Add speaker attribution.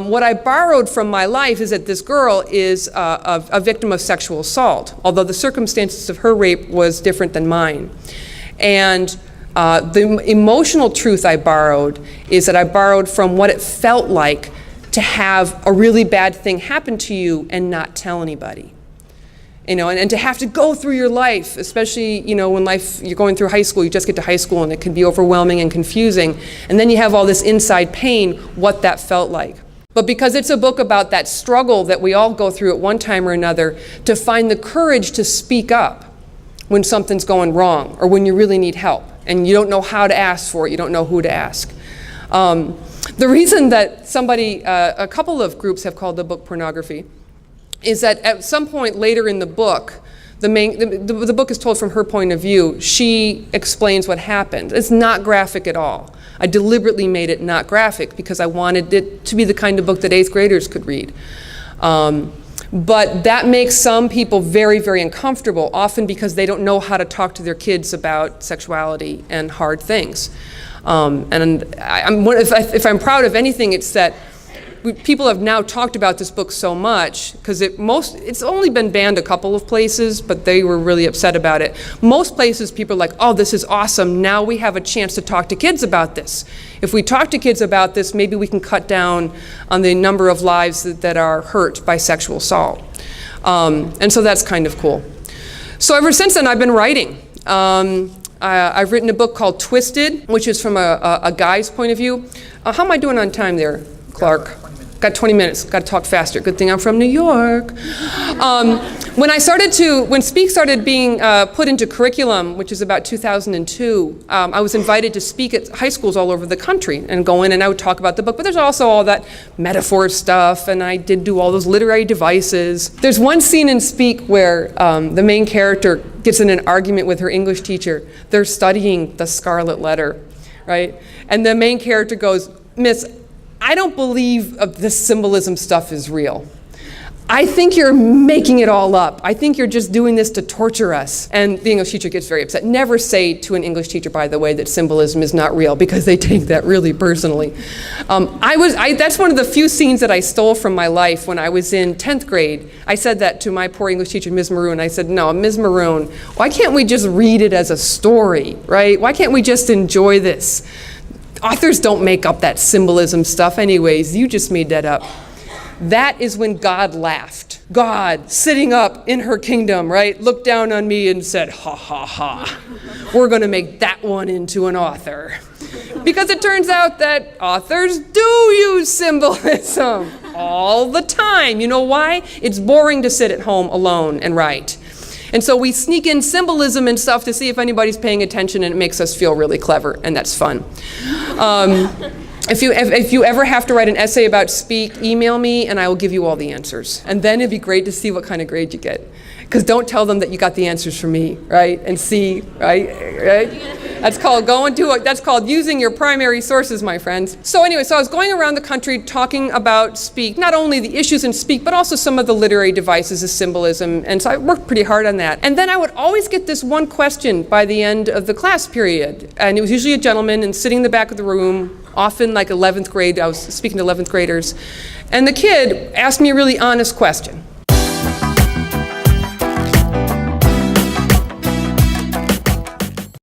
Speaker 1: What I borrowed from my life is that this girl is a victim of sexual assault, although the circumstances of her rape was different than mine. And the emotional truth I borrowed is that I borrowed from what it felt like to have a really bad thing happen to you and not tell anybody. You know, and to have to go through your life, especially, you know, when you're going through high school, you just get to high school and it can be overwhelming and confusing. And then you have all this inside pain, what that felt like. But because it's a book about that struggle that we all go through at one time or another, to find the courage to speak up when something's going wrong or when you really need help and you don't know how to ask for it, you don't know who to ask. The reason that a couple of groups have called the book pornography is that at some point later in the book, the book is told from her point of view. She explains what happened. It's not graphic at all. I deliberately made it not graphic because I wanted it to be the kind of book that 8th graders could read. But that makes some people very, very uncomfortable, often because they don't know how to talk to their kids about sexuality and hard things. If I'm proud of anything, it's that people have now talked about this book so much, because it's only been banned a couple of places, but they were really upset about it. Most places, people are like, oh, this is awesome. Now we have a chance to talk to kids about this. If we talk to kids about this, maybe we can cut down on the number of lives that are hurt by sexual assault. And so that's kind of cool. So ever since then, I've been writing. I've written a book called Twisted, which is from a guy's point of view. How am I doing on time there, Clark? Got 20 minutes, got to talk faster. Good thing I'm from New York. When Speak started being put into curriculum, which is about 2002, I was invited to speak at high schools all over the country and go in and I would talk about the book. But there's also all that metaphor stuff, and I did do all those literary devices. There's one scene in Speak where the main character gets in an argument with her English teacher. They're studying the Scarlet Letter, right? And the main character goes, Miss, I don't believe this symbolism stuff is real. I think you're making it all up. I think you're just doing this to torture us. And the English teacher gets very upset. Never say to an English teacher, by the way, that symbolism is not real, because they take that really personally. That's one of the few scenes that I stole from my life when I was in 10th grade. I said that to my poor English teacher, Ms. Maroon. I said, no, Ms. Maroon, why can't we just read it as a story, right? Why can't we just enjoy this? Authors don't make up that symbolism stuff anyways. You just made that up. That is when God laughed. God, sitting up in her kingdom, right, looked down on me and said, ha, ha, ha. We're going to make that one into an author. Because it turns out that authors do use symbolism all the time. You know why? It's boring to sit at home alone and write. And so we sneak in symbolism and stuff to see if anybody's paying attention, and it makes us feel really clever, and that's fun. If you ever have to write an essay about Speak, email me and I will give you all the answers. And then it'd be great to see what kind of grade you get. Because don't tell them that you got the answers from me, right? And see, right? That's called using your primary sources, my friends. So anyway, so I was going around the country talking about Speak, not only the issues in Speak, but also some of the literary devices of symbolism. And so I worked pretty hard on that. And then I would always get this one question by the end of the class period. And it was usually a gentleman and sitting in the back of the room, often like 11th grade. I was speaking to 11th graders. And the kid asked me a really honest question.